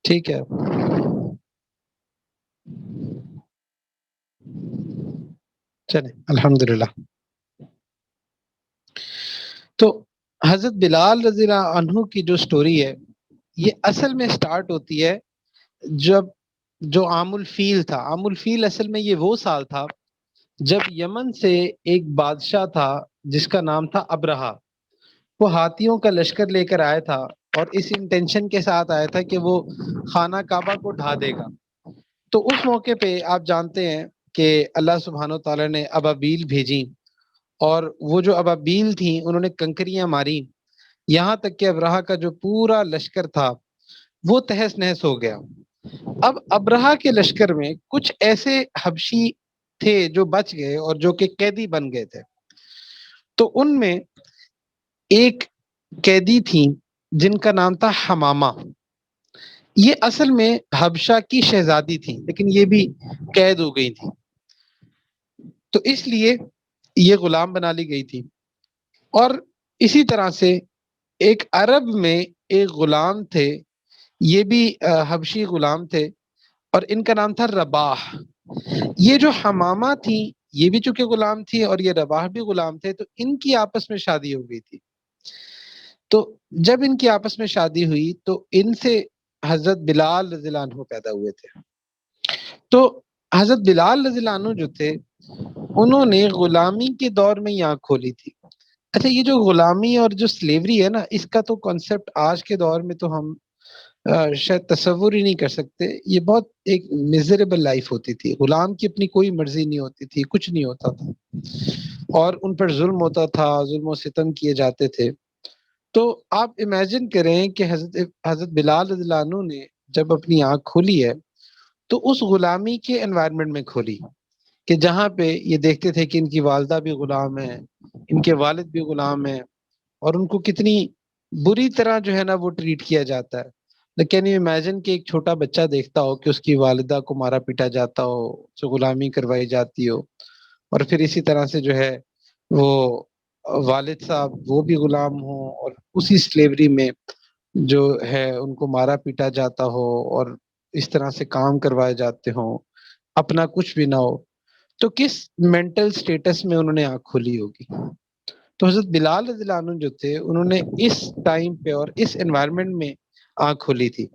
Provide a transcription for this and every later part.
ٹھیک ہے، چلیں الحمدللہ. تو حضرت بلال رضی اللہ عنہ کی جو سٹوری ہے یہ اصل میں سٹارٹ ہوتی ہے جب جو عام الفیل تھا. عام الفیل اصل میں یہ وہ سال تھا جب یمن سے ایک بادشاہ تھا جس کا نام تھا ابرہہ. وہ ہاتھیوں کا لشکر لے کر آیا تھا اور اس انٹینشن کے ساتھ آیا تھا کہ وہ خانہ کعبہ کو ڈھا دے گا. تو اس موقع پہ آپ جانتے ہیں کہ اللہ سبحانہ و تعالیٰ نے ابابیل بھیجی اور وہ جو ابابیل تھیں انہوں نے کنکریاں ماری یہاں تک کہ ابرہہ کا جو پورا لشکر تھا وہ تہس نہس ہو گیا. اب ابرہہ کے لشکر میں کچھ ایسے حبشی تھے جو بچ گئے اور جو کہ قیدی بن گئے تھے. تو ان میں ایک قیدی تھی جن کا نام تھا حمامہ. یہ اصل میں حبشہ کی شہزادی تھی لیکن یہ بھی قید ہو گئی تھی تو اس لیے یہ غلام بنا لی گئی تھی. اور اسی طرح سے ایک عرب میں ایک غلام تھے یہ بھی حبشی غلام تھے اور ان کا نام تھا رباح. یہ جو حمامہ تھی یہ بھی چونکہ غلام تھی اور یہ رباح بھی غلام تھے تو ان کی آپس میں شادی ہو گئی تھی. تو جب ان کی آپس میں شادی ہوئی تو ان سے حضرت بلال رضی اللہ عنہ پیدا ہوئے تھے. تو حضرت بلال رضی اللہ عنہ جو تھے انہوں نے غلامی کے دور میں یہ آنکھ کھولی تھی. اچھا یہ جو غلامی اور جو سلیوری ہے نا اس کا تو کانسیپٹ آج کے دور میں تو ہم شاید تصور ہی نہیں کر سکتے. یہ بہت ایک میزریبل لائف ہوتی تھی. غلام کی اپنی کوئی مرضی نہیں ہوتی تھی کچھ نہیں ہوتا تھا اور ان پر ظلم ہوتا تھا ظلم و ستم کیے جاتے تھے. تو آپ امیجن کریں کہ حضرت بلال رضی اللہ عنہ نے جب اپنی آنکھ کھولی ہے تو اس غلامی کے انوائرمنٹ میں کھولی کہ جہاں پہ یہ دیکھتے تھے کہ ان کی والدہ بھی غلام ہے ان کے والد بھی غلام ہیں اور ان کو کتنی بری طرح جو ہے نا وہ ٹریٹ کیا جاتا ہے. لیکن یہ امیجن کہ ایک چھوٹا بچہ دیکھتا ہو کہ اس کی والدہ کو مارا پیٹا جاتا ہو اسے غلامی کروائی جاتی ہو اور پھر اسی طرح سے جو ہے وہ والد صاحب وہ بھی غلام ہوں اور اسی سلیوری میں جو ہے ان کو مارا پیٹا جاتا ہو اور اس طرح سے کام کروائے جاتے ہوں اپنا کچھ بھی نہ ہو تو کس مینٹل سٹیٹس میں انہوں نے آنکھ کھولی ہوگی. تو حضرت بلال رضی اللہ عنہ جو تھے انہوں نے اس ٹائم پہ اور اس انوائرمنٹ میں آنکھ کھولی تھی.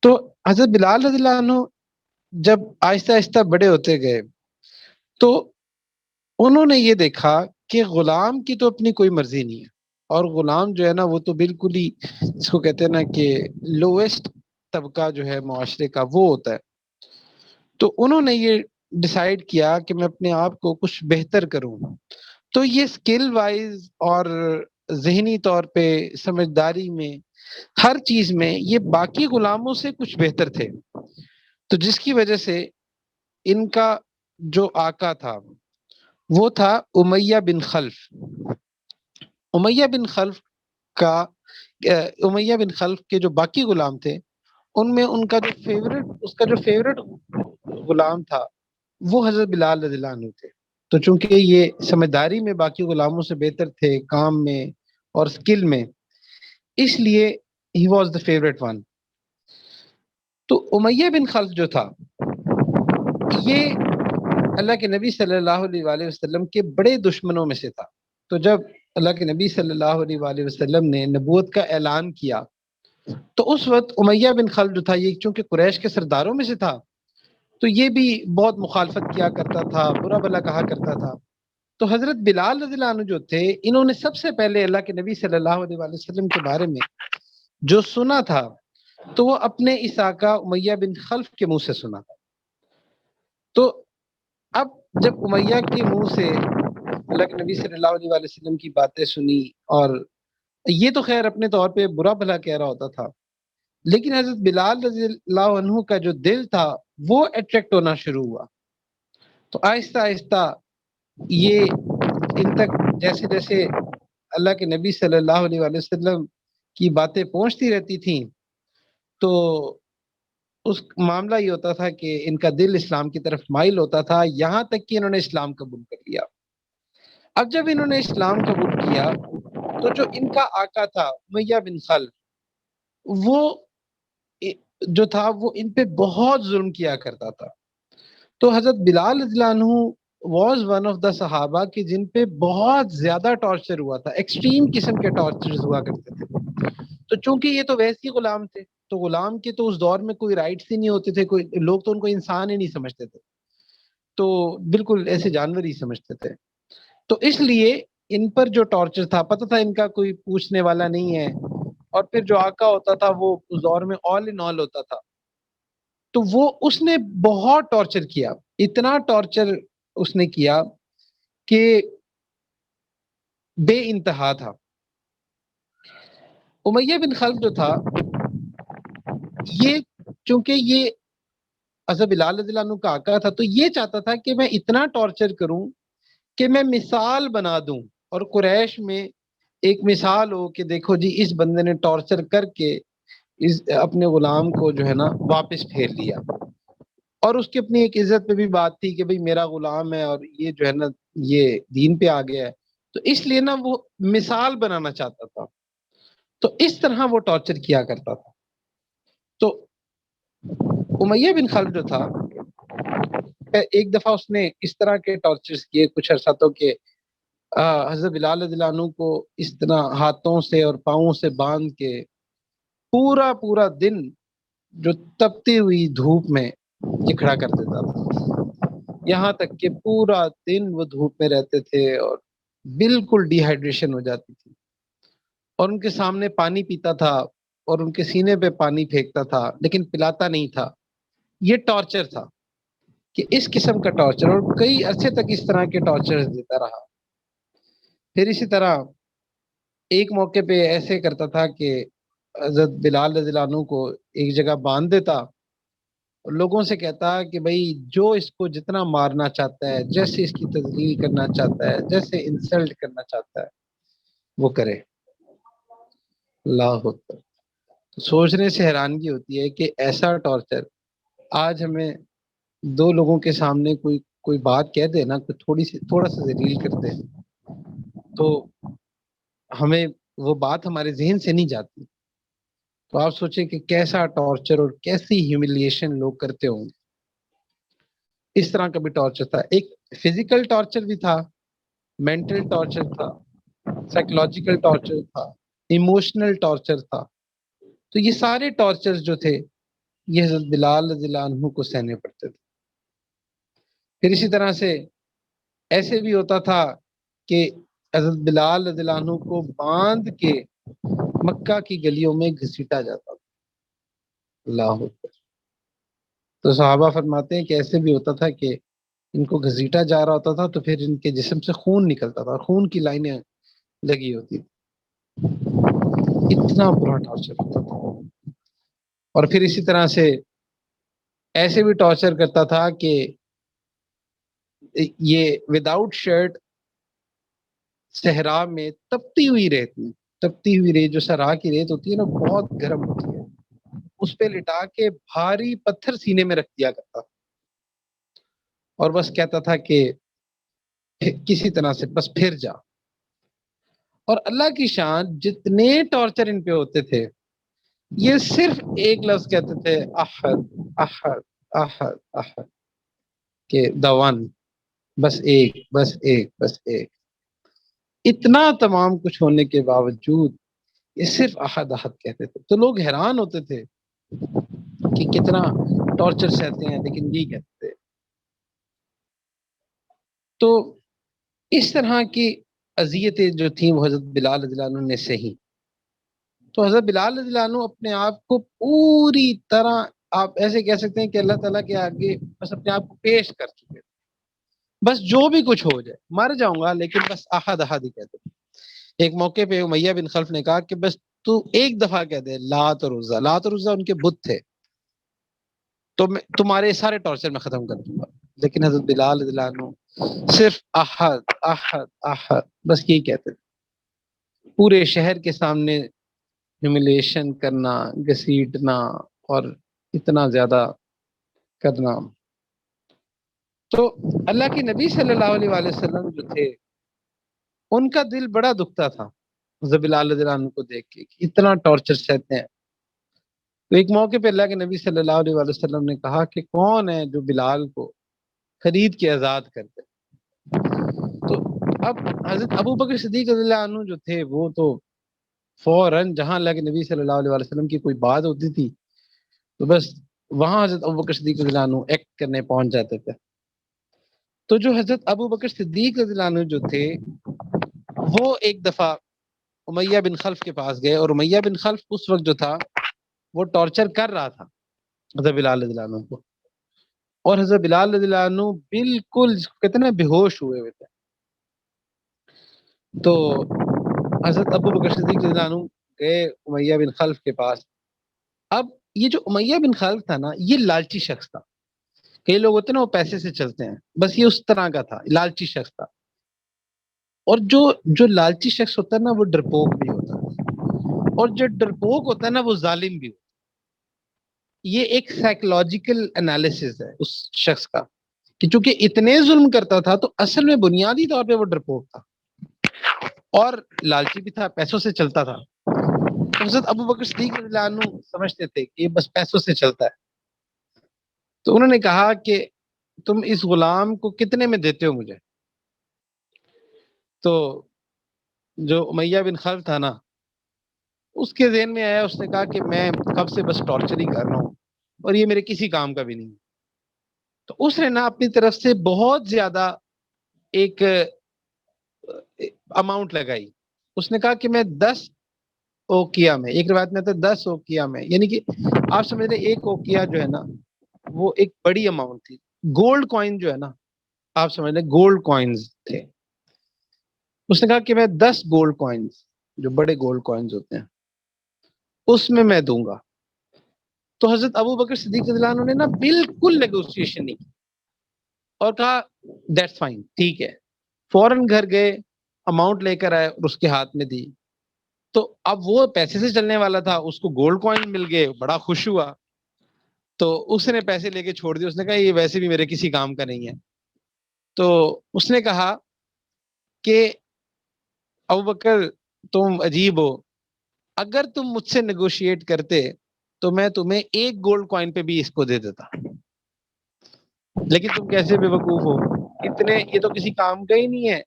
تو حضرت بلال رضی اللہ عنہ جب آہستہ آہستہ بڑے ہوتے گئے تو انہوں نے یہ دیکھا کہ غلام کی تو اپنی کوئی مرضی نہیں ہے اور غلام جو ہے نا وہ تو بالکل ہی اس کو کہتے ہیں نا کہ لویسٹ طبقہ جو ہے معاشرے کا وہ ہوتا ہے. تو انہوں نے یہ ڈیسائیڈ کیا کہ میں اپنے آپ کو کچھ بہتر کروں. تو یہ اسکل وائز اور ذہنی طور پہ سمجھداری میں ہر چیز میں یہ باقی غلاموں سے کچھ بہتر تھے. تو جس کی وجہ سے ان کا جو آقا تھا وہ تھا امیہ بن خلف. امیہ بن خلف کا امیہ بن خلف کے جو باقی غلام تھے ان میں ان کا جو فیورٹ غلام تھا وہ حضرت بلال رضی اللہ عنہ تھے. تو چونکہ یہ سمجھداری میں باقی غلاموں سے بہتر تھے کام میں اور اسکل میں اس لیے he was the favourite one. تو امیہ بن خلف جو تھا یہ اللہ کے نبی صلی اللہ علیہ وآلہ وسلم کے بڑے دشمنوں میں سے تھا. تو جب اللہ کے نبی صلی اللہ علیہ وآلہ وسلم نے نبوت کا اعلان کیا تو اس وقت امیہ بن خلف جو تھا یہ چونکہ قریش کے سرداروں میں سے تھا تو یہ بھی بہت مخالفت کیا کرتا تھا برا بھلا کہا کرتا تھا. تو حضرت بلال رضی اللہ عنہ جو تھے انہوں نے سب سے پہلے اللہ کے نبی صلی اللہ علیہ وآلہ وسلم کے بارے میں جو سنا تھا تو وہ اپنے اس آقا امیہ بن خلف کے منہ سے سنا تھا. تو اب جب امیہ کے منہ سے اللہ کے نبی صلی اللہ علیہ وآلہ وسلم کی باتیں سنی اور یہ تو خیر اپنے طور پہ برا بھلا کہہ رہا ہوتا تھا لیکن حضرت بلال رضی اللہ عنہ کا جو دل تھا وہ اٹریکٹ ہونا شروع ہوا. تو آہستہ آہستہ یہ ان تک جیسے جیسے اللہ کے نبی صلی اللہ علیہ وآلہ وسلم کی باتیں پہنچتی رہتی تھیں تو اس معاملہ یہ ہوتا تھا کہ ان کا دل اسلام کی طرف مائل ہوتا تھا یہاں تک کہ انہوں نے اسلام قبول کر لیا. اب جب انہوں نے اسلام قبول کیا تو جو ان کا آقا تھا امیہ بن خلف وہ جو تھا وہ ان پہ بہت ظلم کیا کرتا تھا. تو حضرت بلال رضی اللہ عنہ واز ون آف دا صحابہ کہ جن پہ بہت زیادہ ٹارچر ہوا تھا، ایکسٹریم قسم کے ٹارچر ہوا کرتے تھے. تو چونکہ یہ تو ویسے ہی غلام تھے، تو غلام کے تو اس دور میں کوئی رائٹس ہی نہیں ہوتے تھے، کوئی لوگ تو ان کو انسان ہی نہیں سمجھتے تھے، تو بالکل ایسے جانور ہی سمجھتے تھے. تو اس لیے ان پر جو ٹارچر تھا، پتہ تھا ان کا کوئی پوچھنے والا نہیں ہے، اور پھر جو آقا ہوتا تھا وہ اس دور میں آل ان آل ہوتا تھا. تو وہ اس نے بہت ٹارچر کیا، اتنا ٹارچر اس نے کیا کہ بے انتہا تھا. امیہ بن خلف جو تھا، یہ چونکہ یہ حضرت بلال رضی اللہ عنہ کا آقا تھا، تو یہ چاہتا تھا کہ میں اتنا ٹارچر کروں کہ میں مثال بنا دوں، اور قریش میں ایک مثال ہو کہ دیکھو جی اس بندے نے ٹارچر کر کے اپنے غلام کو جو ہے نا واپس پھیر لیا. اور اس کی اپنی ایک عزت پہ بھی بات تھی کہ بھئی میرا غلام ہے اور یہ جو ہے نا یہ دین پہ آ گیا ہے، تو اس لیے نا وہ مثال بنانا چاہتا تھا. تو اس طرح وہ ٹارچر کیا کرتا تھا. تو امیہ بن خلف جو تھا، ایک دفعہ اس نے اس طرح کے ٹارچرز کیے کچھ عرصہ تو کہ حضرت بلال رضی اللہ عنہ کو اس طرح ہاتھوں سے اور پاؤں سے باندھ کے پورا پورا دن جو تپتی ہوئی دھوپ میں یہ کھڑا کر دیتا تھا، یہاں تک کہ پورا دن وہ دھوپ میں رہتے تھے اور بالکل ڈی ہائیڈریشن ہو جاتی تھی. اور ان کے سامنے پانی پیتا تھا اور ان کے سینے پہ پانی پھینکتا تھا لیکن پلاتا نہیں تھا. یہ ٹارچر تھا کہ اس قسم کا ٹارچر، اور کئی عرصے تک اس طرح کے ٹارچر دیتا رہا. پھر اسی طرح ایک موقع پہ ایسے کرتا تھا کہ حضرت بلال رضی اللہ عنہ کو ایک جگہ باندھ دیتا اور لوگوں سے کہتا کہ بھائی جو اس کو جتنا مارنا چاہتا ہے، جیسے اس کی تذلیل کرنا چاہتا ہے، جیسے انسلٹ کرنا چاہتا ہے وہ کرے. اللہ اکبر. سوچنے سے حیرانگی ہوتی ہے کہ ایسا ٹارچر آج ہمیں دو لوگوں کے سامنے کوئی بات کہہ دے نا، کوئی تھوڑا سا ذلیل کر دے، تو ہمیں وہ بات ہمارے ذہن سے نہیں جاتی. تو آپ سوچیں کہ کیسا ٹارچر اور کیسی ہیوملیشن لوگ کرتے ہوں گے. اس طرح کا بھی ٹارچر تھا. ایک فزیکل ٹارچر بھی تھا، مینٹل ٹارچر تھا، سائیکولوجیکل ٹارچر تھا، ایموشنل ٹارچر تھا. تو یہ سارے ٹارچر جو تھے یہ حضرت بلال رضی اللہ عنہ کو سہنے پڑتے تھے. پھر اسی طرح سے ایسے بھی ہوتا تھا کہ حضرت بلال رضی اللہ عنہ کو باندھ کے مکہ کی گلیوں میں گھسیٹا جاتا تھا. اللہ اکبر. تو صحابہ فرماتے ہیں کہ ایسے بھی ہوتا تھا کہ ان کو گھسیٹا جا رہا ہوتا تھا تو پھر ان کے جسم سے خون نکلتا تھا، خون کی لائنیں لگی ہوتی تھی. اتنا برا ٹارچر ہوتا تھا. اور پھر اسی طرح سے ایسے بھی ٹارچر کرتا تھا کہ یہ وداؤٹ شرٹ صحرا میں تپتی ہوئی ریت جو صحرا کی ریت ہوتی ہے نا بہت گرم ہوتی ہے، اس پہ لٹا کے بھاری پتھر سینے میں رکھ دیا کرتا اور بس کہتا تھا کہ کسی طرح سے بس پھر جا. اور اللہ کی شان جتنے ٹارچر ان پہ ہوتے تھے یہ صرف ایک لفظ کہتے تھے، احد احد احد احد، کہ دا ون، بس ایک بس ایک بس ایک. اتنا تمام کچھ ہونے کے باوجود یہ صرف احد احد کہتے تھے. تو لوگ حیران ہوتے تھے کہ کتنا ٹارچر سہتے ہیں لیکن یہ کہتے تھے. تو اس طرح کی اذیتیں جو تھیں وہ حضرت بلال رضی اللہ عنہ نے سہی. تو حضرت بلال رضی اللہ عنہ اپنے آپ کو پوری طرح، آپ ایسے کہہ سکتے ہیں کہ اللہ تعالیٰ کے آگے بس اپنے آپ کو پیش کر چکے تھے. بس جو بھی کچھ ہو جائے مر جاؤں گا لیکن بس احد احد ہی کہتے تھے. ایک موقع پہ امیہ بن خلف نے کہا کہ بس تو ایک دفعہ کہہ دے لات اور عزا. لات اور عزا ان کے بت تھے، تو میں تمہارے سارے ٹارچر میں ختم کر دوں گا. لیکن حضرت بلال رضی اللہ عنہ صرف احد احد احد بس یہی کہتے تھے. پورے شہر کے سامنے ہیوملیشن کرنا، گھسیٹنا اور اتنا زیادہ کرنا. تو اللہ کے نبی صلی اللہ علیہ وآلہ وسلم جو تھے ان کا دل بڑا دکھتا تھا حضرت بلال رضی اللہ عنہ کو دیکھ کے کہ اتنا ٹارچر سہتے ہیں. تو ایک موقع پہ اللہ کے نبی صلی اللہ علیہ وآلہ وسلم نے کہا کہ کون ہے جو بلال کو خرید کے آزاد کر دے. تو اب حضرت ابو بکر صدیق رضی اللہ عنہ جو تھے وہ تو فوراً جہاں اللہ کے نبی صلی اللہ علیہ وآلہ وسلم کی کوئی بات ہوتی تھی تو بس وہاں حضرت ابو بکر صدیق رضی اللہ عنہ ایکٹ کرنے پہنچ جاتے تھے. تو جو حضرت ابو بکر صدیق رضی اللہ عنہ جو تھے وہ ایک دفعہ امیہ بن خلف کے پاس گئے، اور امیہ بن خلف اس وقت جو تھا وہ ٹارچر کر رہا تھا حضرت بلال رضی اللہ عنہ کو، اور حضرت بلال رضی اللہ عنہ بالکل کہتے ہیں نا بے ہوش ہوئے ہوئے تھے. تو حضرت ابو بکر صدیق رضی اللہ عنہ گئے امیہ بن خلف کے پاس. اب یہ جو امیہ بن خلف تھا نا یہ لالچی شخص تھا. کئی لوگ ہوتے ہیں نا وہ پیسے سے چلتے ہیں، بس یہ اس طرح کا تھا، لالچی شخص تھا. اور جو لالچی شخص ہوتا ہے نا وہ ڈرپوک بھی ہوتا ہے، اور جو ڈرپوک ہوتا ہے نا وہ ظالم بھی ہوتا ہے. یہ ایک سائیکولوجیکل انالیسس ہے اس شخص کا کہ چونکہ اتنے ظلم کرتا تھا تو اصل میں بنیادی طور پہ وہ ڈرپوک تھا اور لالچی بھی تھا، پیسوں سے چلتا تھا. حضرت ابو بکر صدیق رضی اللہ عنہ سمجھتے تھے کہ یہ بس پیسوں سے چلتا ہے. تو انہوں نے کہا کہ تم اس غلام کو کتنے میں دیتے ہو مجھے؟ تو جو امیہ بن خلف تھا نا اس کے ذہن میں آیا، اس نے کہا کہ میں کب سے بس ٹارچر ہی کر رہا ہوں اور یہ میرے کسی کام کا بھی نہیں. تو اس نے نا اپنی طرف سے بہت زیادہ ایک اماؤنٹ لگائی. اس نے کہا کہ میں 10 اوکیا میں، ایک روایت میں آتا ہے 10 اوکیا میں، یعنی کہ آپ سمجھ رہے ایک اوکیا جو ہے نا وہ ایک بڑی اماؤنٹ تھی. گولڈ کوائن جو ہے نا آپ سمجھ لیں گولڈ کوائنز تھے. اس نے کہا کہ میں 10 گولڈ کوائنز جو بڑے گولڈ کوائنز ہوتے ہیں اس میں دوں گا. تو حضرت ابو بکر صدیق رضی اللہ عنہ نے نا بالکل نیگوسیشن نہیں کی اور کہا دیٹس فائن، ٹھیک ہے. فوراً گھر گئے، اماؤنٹ لے کر آئے اور اس کے ہاتھ میں دی. تو اب وہ پیسے سے چلنے والا تھا، اس کو گولڈ کوائن مل گئے، بڑا خوش ہوا. تو اس نے پیسے لے کے چھوڑ دیے. اس نے کہا یہ ویسے بھی میرے کسی کام کا نہیں ہے. تو اس نے کہا کہ ابو بکر تم عجیب ہو، اگر تم مجھ سے نیگوشیٹ کرتے تو میں تمہیں ایک گولڈ کوائن پہ بھی اس کو دے دیتا، لیکن تم کیسے بے وقوف ہو، اتنے یہ تو کسی کام کا ہی نہیں ہے.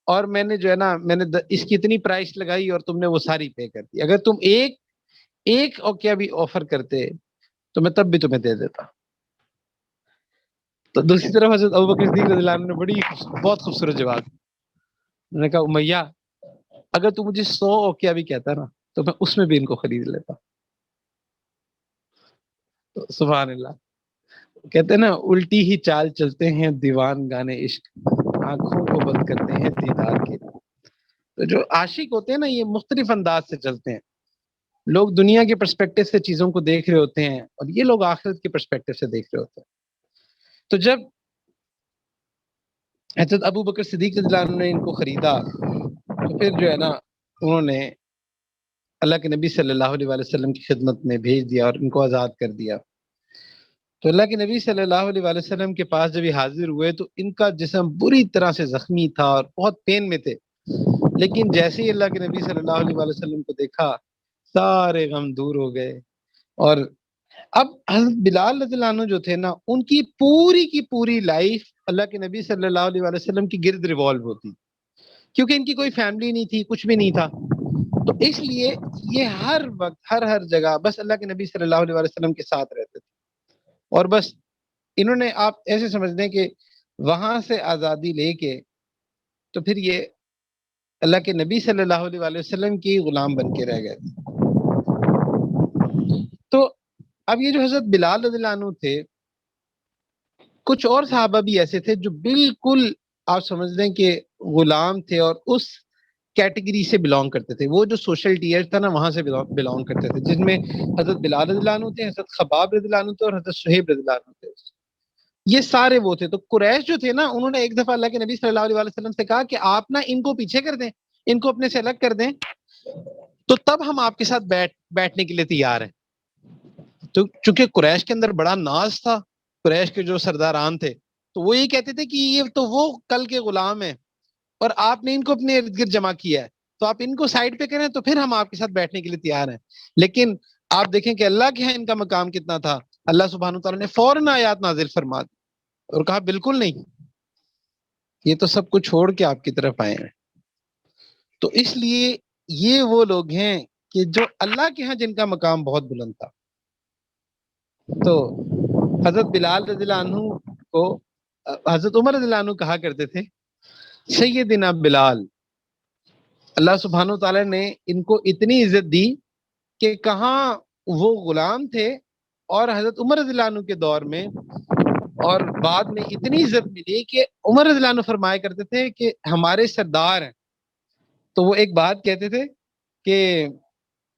اور میں نے جو ہے نا میں نے اس کی اتنی پرائس لگائی اور تم نے وہ ساری پے کر دی. اگر تم ایک اوکیا بھی آفر کرتے تو میں تب بھی تمہیں دے دیتا. تو دوسری طرف حضرت ابوبکر صدیق رضی اللہ عنہ نے بہت خوبصورت جواب. انہوں نے کہا امیہ اگر تو مجھے 100 اوکیا بھی کہتا نا تو میں اس میں بھی ان کو خرید لیتا. تو سبحان اللہ، کہتے ہیں نا الٹی ہی چال چلتے ہیں دیوان گانے عشق، آنکھوں کو بند کرتے ہیں دیدار کے. تو جو عاشق ہوتے ہیں نا یہ مختلف انداز سے چلتے ہیں. لوگ دنیا کے پرسپیکٹو سے چیزوں کو دیکھ رہے ہوتے ہیں اور یہ لوگ آخرت کے پرسپیکٹو سے دیکھ رہے ہوتے ہیں. تو جب حضرت ابو بکر صدیق رضی اللہ عنہ نے ان کو خریدا تو پھر جو ہے نا انہوں نے اللہ کے نبی صلی اللہ علیہ وسلم کی خدمت میں بھیج دیا اور ان کو آزاد کر دیا. تو اللہ کے نبی صلی اللہ علیہ وسلم کے پاس جب یہ حاضر ہوئے تو ان کا جسم بری طرح سے زخمی تھا اور بہت پین میں تھے. لیکن جیسے ہی اللہ کے نبی صلی اللہ علیہ وسلم کو دیکھا سارے غم دور ہو گئے. اور اب حضرت بلال رضی اللہ عنہ جو تھے نا ان کی پوری لائف اللہ کے نبی صلی اللہ علیہ وسلم کی گرد ریوالو ہوتی، کیونکہ ان کی کوئی فیملی نہیں تھی، کچھ بھی نہیں تھا. تو اس لیے یہ ہر وقت ہر جگہ بس اللہ کے نبی صلی اللہ علیہ وسلم کے ساتھ رہتے تھے. اور بس انہوں نے آپ ایسے سمجھ دیں کہ وہاں سے آزادی لے کے تو پھر یہ اللہ کے نبی صلی اللہ علیہ وسلم کی غلام بن کے رہ گئے. تو اب یہ جو حضرت بلال رضی اللہ عنہ تھے کچھ اور صحابہ بھی ایسے تھے جو بالکل آپ سمجھ لیں کہ غلام تھے اور اس کیٹیگری سے بلانگ کرتے تھے. وہ جو سوشل ٹیئر تھا نا وہاں سے بلانگ کرتے تھے، جن میں حضرت بلال رضی اللہ عنہ تھے، حضرت خباب رضی اللہ عنہ تھے اور حضرت شہیب رضی اللہ عنہ تھے. یہ سارے وہ تھے. تو قریش جو تھے نا انہوں نے ایک دفعہ اللہ کے نبی صلی اللہ علیہ وسلم سے کہا کہ آپ نا ان کو پیچھے کر دیں، ان کو اپنے سے الگ کر دیں تو تب ہم آپ کے ساتھ بیٹھنے کے لیے تیار ہیں. تو چونکہ قریش کے اندر بڑا ناز تھا، قریش کے جو سرداران تھے تو وہ یہ کہتے تھے کہ یہ تو وہ کل کے غلام ہیں اور آپ نے ان کو اپنے ارد گرد جمع کیا ہے، تو آپ ان کو سائڈ پہ کریں تو پھر ہم آپ کے ساتھ بیٹھنے کے لیے تیار ہیں. لیکن آپ دیکھیں کہ اللہ کے ہاں ان کا مقام کتنا تھا، اللہ سبحانہ تعالیٰ نے فوراً آیات نازل فرما دی اور کہا بالکل نہیں، یہ تو سب کچھ چھوڑ کے آپ کی طرف آئے ہیں۔ تو اس لیے یہ وہ لوگ ہیں کہ جو اللہ کے ہاں جن کا مقام بہت بلند تھا۔ تو حضرت بلال رضی اللہ عنہ کو حضرت عمر رضی اللہ عنہ کہا کرتے تھے سیدنا بلال، اللہ سبحانہ تعالیٰ نے ان کو اتنی عزت دی کہ کہاں وہ غلام تھے، اور حضرت عمر رضی اللہ عنہ کے دور میں اور بعد میں اتنی عزت ملی کہ عمر رضی اللہ عنہ فرمایا کرتے تھے کہ ہمارے سردار ہیں، تو وہ ایک بات کہتے تھے کہ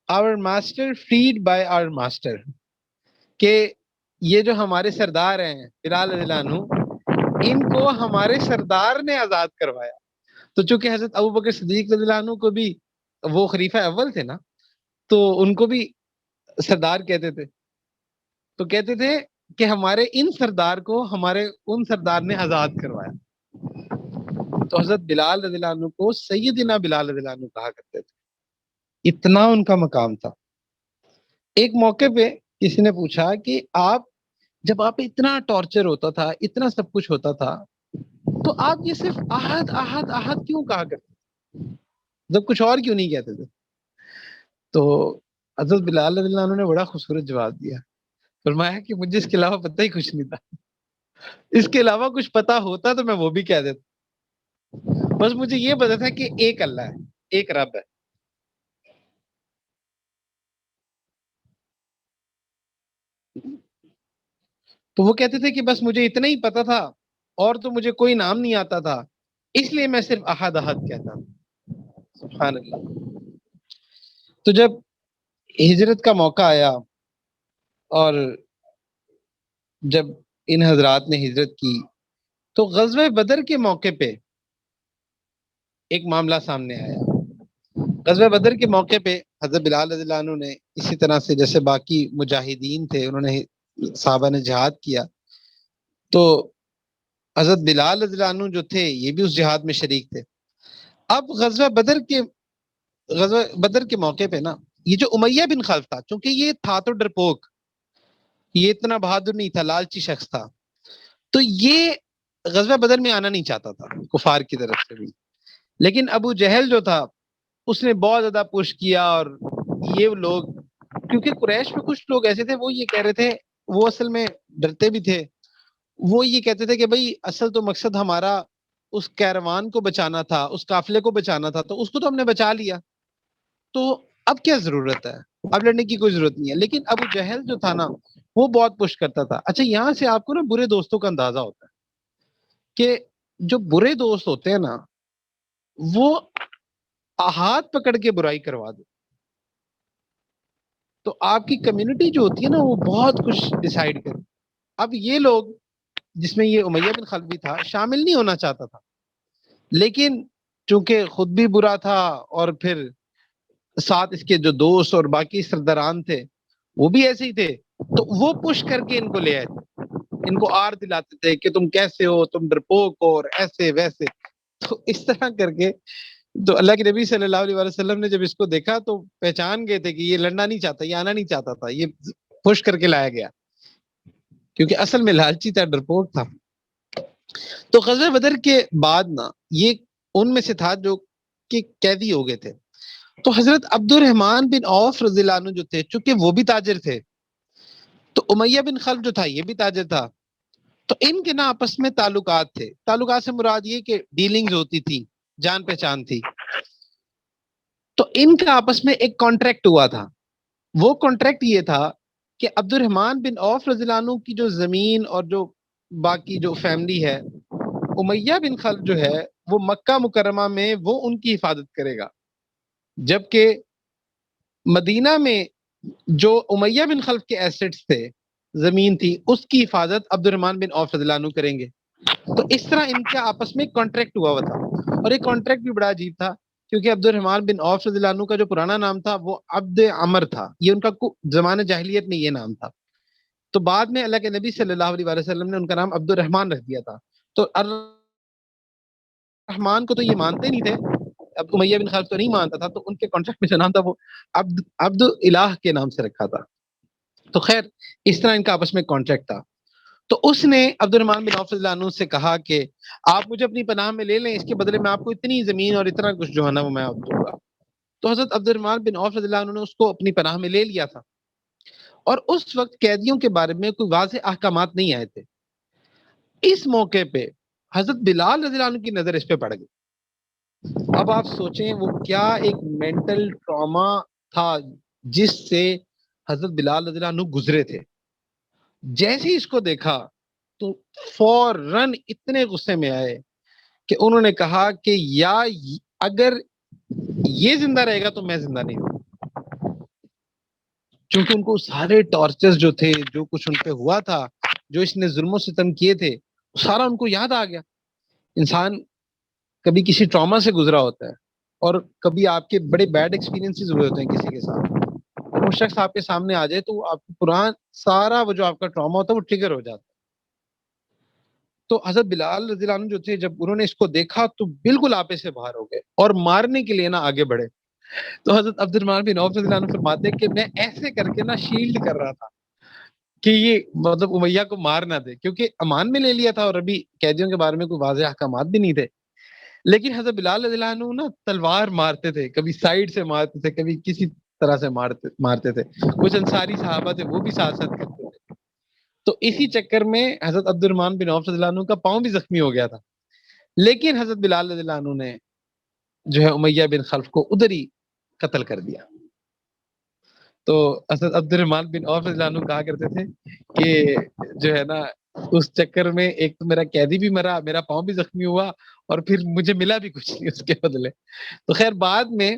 our master freed by our master، کہ یہ جو ہمارے سردار ہیں بلال رضی اللہ عنہ، ان کو ہمارے سردار نے آزاد کروایا۔ تو چونکہ حضرت ابوبکر صدیق رضی اللہ عنہ کو بھی وہ خلیفہ اول تھے نا، تو ان کو بھی سردار کہتے تھے، تو کہتے تھے کہ ہمارے ان سردار کو ہمارے ان سردار نے آزاد کروایا۔ تو حضرت بلال رضی اللہ عنہ کو سیدنا بلال رضی اللہ عنہ کہا کرتے تھے، اتنا ان کا مقام تھا۔ ایک موقع پہ کسی نے پوچھا کہ آپ جب آپ اتنا ٹارچر ہوتا تھا، اتنا سب کچھ ہوتا تھا، تو آپ یہ صرف احد احد احد کیوں کہا کرتے تھے، جب کچھ اور کیوں نہیں کہتے تھے؟ تو حضرت بلال رضی اللہ عنہ نے بڑا خوبصورت جواب دیا، فرمایا کہ مجھے اس کے علاوہ پتہ ہی کچھ نہیں تھا، اس کے علاوہ کچھ پتا ہوتا تو میں وہ بھی کہہ دیتا، بس مجھے یہ پتا تھا کہ ایک اللہ ہے، ایک رب ہے۔ تو وہ کہتے تھے کہ بس مجھے اتنا ہی پتا تھا اور تو مجھے کوئی نام نہیں آتا تھا، اس لیے میں صرف احد احد کہتا تھا۔ سبحان اللہ۔ تو جب ہجرت کا موقع آیا اور جب ان حضرات نے ہجرت کی، تو غزوہ بدر کے موقع پہ ایک معاملہ سامنے آیا۔ غزوہ بدر کے موقع پہ حضرت بلال رضی اللہ عنہ نے اسی طرح سے جیسے باقی مجاہدین تھے، انہوں نے صحابہ نے جہاد کیا، تو حضرت بلال رضی اللہ عنہ جو تھے یہ بھی اس جہاد میں شریک تھے۔ اب غزوہ بدر کے موقع پہ نا، یہ جو امیہ بن خلف تھا، چونکہ یہ تھا تو ڈرپوک، یہ اتنا بہادر نہیں تھا، لالچی شخص تھا، تو یہ غزوہ بدر میں آنا نہیں چاہتا تھا کفار کی طرف سے بھی۔ لیکن ابو جہل جو تھا اس نے بہت زیادہ پش کیا، اور یہ لوگ کیونکہ قریش میں کچھ لوگ ایسے تھے، وہ یہ کہہ رہے تھے، وہ اصل میں ڈرتے بھی تھے، وہ یہ کہتے تھے کہ بھئی اصل تو مقصد ہمارا اس کیروان کو بچانا تھا، اس قافلے کو بچانا تھا، تو اس کو تو ہم نے بچا لیا، تو اب کیا ضرورت ہے، اب لڑنے کی کوئی ضرورت نہیں ہے۔ لیکن ابو جہل جو تھا نا وہ بہت پش کرتا تھا۔ اچھا، یہاں سے آپ کو نا برے دوستوں کا اندازہ ہوتا ہے کہ جو برے دوست ہوتے ہیں نا وہ ہاتھ پکڑ کے برائی کروا دے، تو آپ کی کمیونٹی جو ہوتی ہے نا وہ بہت کچھ ڈیسائیڈ کرے۔ اب یہ لوگ جس میں یہ امیہ بن خلف بھی تھا شامل نہیں ہونا چاہتا تھا، لیکن چونکہ خود بھی برا تھا اور پھر ساتھ اس کے جو دوست اور باقی سرداران تھے وہ بھی ایسے ہی تھے، تو وہ پش کر کے ان کو لے آئے تھے، ان کو آر دلاتے تھے کہ تم کیسے ہو، تم ڈرپوک ہو، اور ایسے ویسے۔ تو اس طرح کر کے تو اللہ کے نبی صلی اللہ علیہ وسلم نے جب اس کو دیکھا تو پہچان گئے تھے کہ یہ لڑنا نہیں چاہتا، یہ آنا نہیں چاہتا تھا، یہ پش کر کے لایا گیا، کیونکہ اصل میں لالچی تھا، ڈرپوک تھا۔ تو غزوہ بدر کے بعد نا یہ ان میں سے تھا جو کہ قیدی ہو گئے تھے، تو حضرت عبد الرحمن بن عوف رضی اللہ عنہ جو تھے، چونکہ وہ بھی تاجر تھے، تو امیہ بن خلف جو تھا یہ بھی تاجر تھا، تو ان کے نا آپس میں تعلقات تھے۔ تعلقات سے مراد یہ کہ ڈیلنگز ہوتی تھی، جان پہچان تھی، تو ان کا آپس میں ایک کانٹریکٹ ہوا تھا۔ وہ کانٹریکٹ یہ تھا کہ عبد الرحمن بن عوف رضی اللہ عنہ کی جو زمین اور جو باقی جو فیملی ہے، امیہ بن خلف جو ہے وہ مکہ مکرمہ میں وہ ان کی حفاظت کرے گا، جبکہ مدینہ میں جو امیہ بن خلف کے ایسٹس تھے، زمین تھی، اس کی حفاظت عبد الرحمن بن عوف رضی اللہ عنہ کریں گے۔ تو اس طرح ان کے آپس میں کانٹریکٹ ہوا تھا، اور یہ کانٹریکٹ بھی بڑا عجیب تھا، کیونکہ عبد الرحمن بن عوف رضی اللہ عنہ کا جو پرانا نام تھا وہ عبد عمر تھا، یہ ان کا زمانہ جاہلیت میں یہ نام تھا، تو بعد میں اللہ کے نبی صلی اللہ علیہ وسلم نے ان کا نام عبد الرحمن رکھ دیا تھا۔ تو الرحمن کو تو یہ مانتے نہیں تھے، اب امیہ بن خلف تو نہیں مانتا تھا، تو ان کے کانٹریکٹ میں جو نام تھا وہ عبد الہ کے نام سے رکھا تھا. تو خیر اس طرح ان کا آپس میں کانٹریکٹ تھا. تو اس نے عبد الرحمن بن عوف رضی اللہ عنہ سے کہا کہ آپ مجھے اپنی پناہ میں لے لیں، اس کے بدلے میں آپ کو اتنی زمین اور اتنا کچھ جو ہے نا وہ میں آپ دوں گا. تو حضرت عبد الرحمن بن عوف رضی اللہ عنہ نے اس کو اپنی پناہ میں لے لیا تھا، اور اس وقت قیدیوں کے بارے میں کوئی واضح احکامات نہیں آئے تھے. اس موقع پہ حضرت بلال رضی اللہ عنہ کی نظر اس پہ پڑ گئی. اب آپ سوچیں وہ کیا ایک مینٹل ٹراما تھا جس سے حضرت بلال رضی اللہ عنہ گزرے تھے. جیسے ہی اس کو دیکھا تو فوراً اتنے غصے میں آئے کہ انہوں نے کہا کہ یا اگر یہ زندہ رہے گا تو میں زندہ نہیں ہوں. کیونکہ ان کو سارے ٹارچرز جو تھے، جو کچھ ان پہ ہوا تھا، جو اس نے ظلم و ستم کیے تھے، سارا ان کو یاد آ گیا. انسان کبھی کسی ٹراما سے گزرا ہوتا ہے اور کبھی آپ کے بڑے بیڈ ایکسپیرینسز ہوئے ہوتے ہیں کسی کے ساتھ، وہ شخص آپ کے سامنے آ جائے تو آپ کو پرانا سارا وہ جو آپ کا ٹراما ہوتا ہے وہ ٹریگر ہو جاتا ہے. تو حضرت بلال رضی اللہ عنہ جو تھے، جب انہوں نے اس کو دیکھا تو بالکل آپے سے باہر ہو گئے اور مارنے کے لیے نا آگے بڑھے. تو حضرت عبد الرحمن بن عوف رضی اللہ عنہ فرماتے کہ میں ایسے کر کے نا شیلڈ کر رہا تھا کہ یہ مطلب امیہ کو مار نہ دے، کیونکہ امان میں لے لیا تھا اور ابھی قیدیوں کے بارے میں کوئی واضح احکامات بھی نہیں تھے. لیکن حضرت بلال رضی اللہ عنہ نا تلوار مارتے تھے، کبھی سائیڈ سے مارتے تھے، کبھی کسی طرح سے مارتے تھے. کچھ انصاری صحابہ تھے وہ بھی ساتھ ساتھ کرتے تھے. تو اسی چکر میں حضرت عبد الرحمن بن عوف رضی اللہ عنہ کا پاؤں بھی زخمی ہو گیا تھا. لیکن حضرت بلال رضی اللہ عنہ نے جو ہے امیہ بن خلف کو ادھر ہی قتل کر دیا. تو حضرت عبد الرحمن بن عوف رضی اللہ عنہ کہا کرتے تھے کہ جو ہے نا اس چکر میں ایک تو میرا قیدی بھی مرا، میرا پاؤں بھی زخمی ہوا، اور پھر مجھے ملا بھی کچھ نہیں اس کے بدلے. تو خیر بعد میں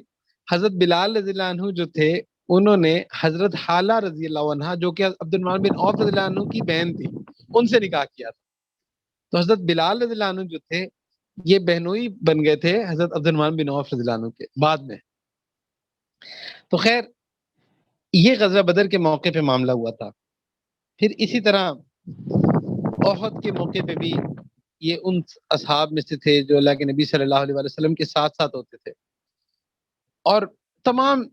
حضرت بلال رضی اللہ عنہ جو تھے انہوں نے حضرت حالہ رضی اللہ عنہ جو کہ عبد الرحمن بن عوف رضی اللہ عنہ کی بہن تھی ان سے نکاح کیا تھا. تو حضرت بلال رضی اللہ عنہ جو تھے یہ بہنوئی بن گئے تھے حضرت عبد الرحمن بن عوف رضی اللہ عنہ کے بعد میں. تو خیر یہ غزوہ بدر کے موقع پہ معاملہ ہوا تھا. پھر اسی طرح احد کے موقع پہ بھی یہ ان اصحاب میں سے تھے جو اللہ کے نبی صلی اللہ علیہ وسلم کے ساتھ ساتھ ہوتے تھے، اور تمام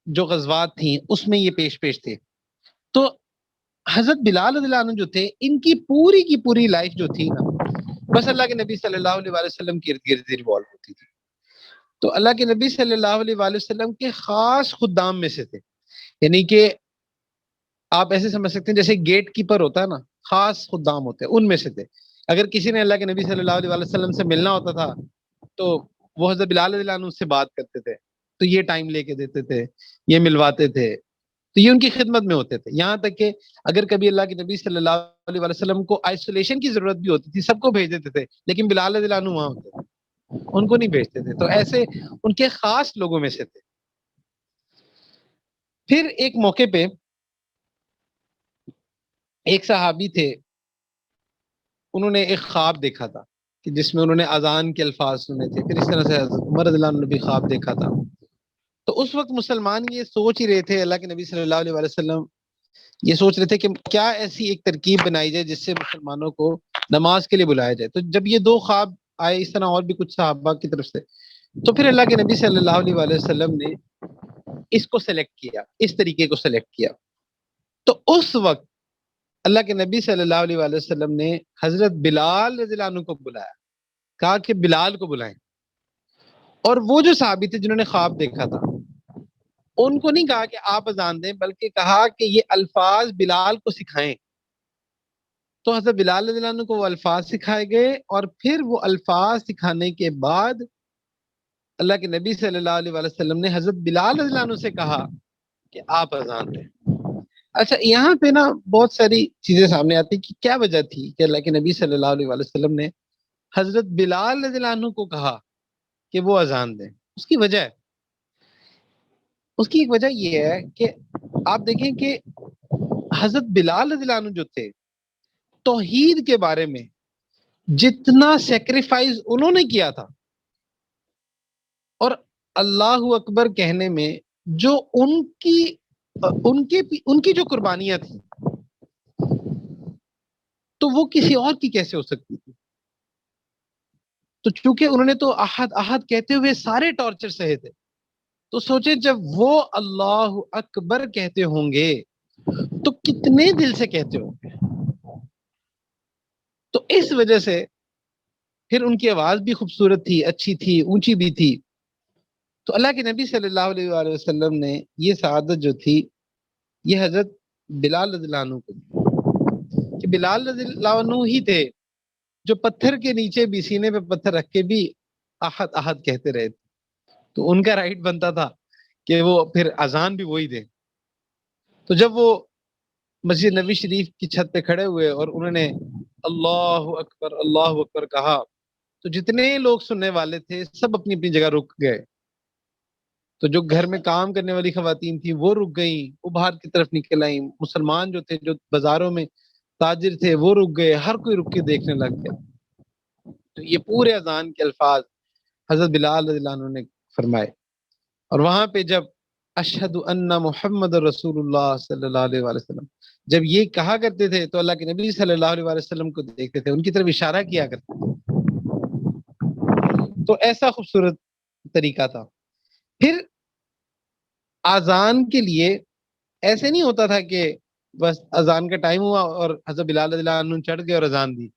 جو غزوات تھیں اس میں یہ پیش تھے. تو حضرت بلال رضی اللہ عنہ جو تھے ان کی پوری لائف جو تھی نا بس اللہ کے نبی صلی اللہ علیہ وسلم کے ارد گرد ریوالو ہوتی تھی. تو اللہ کے نبی صلی اللہ علیہ وسلم کے خاص خدام میں سے تھے. یعنی کہ آپ ایسے سمجھ سکتے ہیں جیسے گیٹ کیپر ہوتا ہے نا، خاص خدام ہوتے ہیں، ان میں سے تھے. اگر کسی نے اللہ کے نبی صلی اللہ علیہ وسلم سے ملنا ہوتا تھا تو وہ حضرت بلال رضی اللہ عنہ سے بات کرتے تھے، تو یہ ٹائم لے کے دیتے تھے، یہ ملواتے تھے، تو یہ ان کی خدمت میں ہوتے تھے. یہاں تک کہ اگر کبھی اللہ کے نبی صلی اللہ علیہ وسلم کو آئسولیشن کی ضرورت بھی ہوتی تھی، سب کو بھیج دیتے تھے، لیکن بلال رضی اللہ عنہ وہاں ہوتے تھے، ان کو نہیں بھیجتے تھے. تو ایسے ان کے خاص لوگوں میں سے تھے. پھر ایک موقع پہ ایک صحابی تھے، انہوں نے ایک خواب دیکھا تھا کہ جس میں انہوں نے اذان کے الفاظ سنے تھے. پھر اس طرح سے عمر رضی اللہ عنہ نے بھی خواب دیکھا تھا. تو اس وقت مسلمان یہ سوچ ہی رہے تھے، اللہ کے نبی صلی اللہ علیہ وسلم یہ سوچ رہے تھے کہ کیا ایسی ایک ترکیب بنائی جائے جس سے مسلمانوں کو نماز کے لیے بلایا جائے. تو جب یہ دو خواب آئے اس طرح اور بھی کچھ صحابہ کی طرف سے، تو پھر اللہ کے نبی صلی اللہ علیہ وسلم نے اس کو سلیکٹ کیا، اس طریقے کو سلیکٹ کیا. تو اس وقت اللہ کے نبی صلی اللہ علیہ وسلم نے حضرت بلال رضی اللہ عنہ کو بلایا، کہا کہ بلال کو بلائیں. اور وہ جو صحابی تھے جنہوں نے خواب دیکھا تھا ان کو نہیں کہا کہ آپ اذان دیں، بلکہ کہا کہ یہ الفاظ بلال کو سکھائیں. تو حضرت بلال رضی اللہ عنہ کو وہ الفاظ سکھائے گئے، اور پھر وہ الفاظ سکھانے کے بعد اللہ کے نبی صلی اللہ علیہ وسلم نے حضرت بلال رضی اللہ عنہ سے کہا کہ آپ اذان دیں. اچھا یہاں پہ نا بہت ساری چیزیں سامنے آتی کہ کیا وجہ تھی کہ اللہ کے نبی صلی اللہ علیہ وسلم نے حضرت بلال رضی اللہ عنہ کو کہا کہ وہ اذان دیں. اس کی وجہ ہے، اس کی ایک وجہ یہ ہے کہ آپ دیکھیں کہ حضرت بلال رضی اللہ عنہ جو تھے توحید کے بارے میں جتنا سیکریفائز انہوں نے کیا تھا، اور اللہ اکبر کہنے میں جو ان کی جو قربانیاں تھیں تو وہ کسی اور کی کیسے ہو سکتی تھی. تو چونکہ انہوں نے تو احد احد کہتے ہوئے سارے ٹارچر سہے تھے، تو سوچیں جب وہ اللہ اکبر کہتے ہوں گے تو کتنے دل سے کہتے ہوں گے. تو اس وجہ سے پھر ان کی آواز بھی خوبصورت تھی، اچھی تھی، اونچی بھی تھی. تو اللہ کے نبی صلی اللہ علیہ وآلہ وسلم نے یہ سعادت جو تھی یہ حضرت بلال رضی اللہ عنہ کو دی، کہ بلال رضی اللہ عنہ ہی تھے جو پتھر کے نیچے بھی سینے پہ پتھر رکھ کے بھی احد احد کہتے رہے تھے. تو ان کا رائٹ بنتا تھا کہ وہ پھر اذان بھی وہی دیں. تو جب وہ مسجد نبی شریف کی چھت پہ کھڑے ہوئے اور انہوں نے اللہ اکبر کہا تو جتنے لوگ سننے والے تھے سب اپنی اپنی جگہ رک گئے. تو جو گھر میں کام کرنے والی خواتین تھیں وہ رک گئیں، وہ باہر کی طرف نکل آئیں. مسلمان جو تھے، جو بازاروں میں تاجر تھے، وہ رک گئے. ہر کوئی رک کے دیکھنے لگ گیا. تو یہ پورے اذان کے الفاظ حضرت بلال رضی اللہ عنہ نے فرمائے. اور وہاں پہ جب اشہد ان محمد رسول اللہ صلی اللہ علیہ وآلہ وسلم جب یہ کہا کرتے تھے تو اللہ کے نبی صلی اللہ علیہ وآلہ وسلم کو دیکھتے تھے، ان کی طرف اشارہ کیا کرتے تھے. تو ایسا خوبصورت طریقہ تھا. پھر اذان کے لیے ایسے نہیں ہوتا تھا کہ بس اذان کا ٹائم ہوا اور حضرت بلال رضی اللہ عنہ چڑھ گئے اور اذان دی،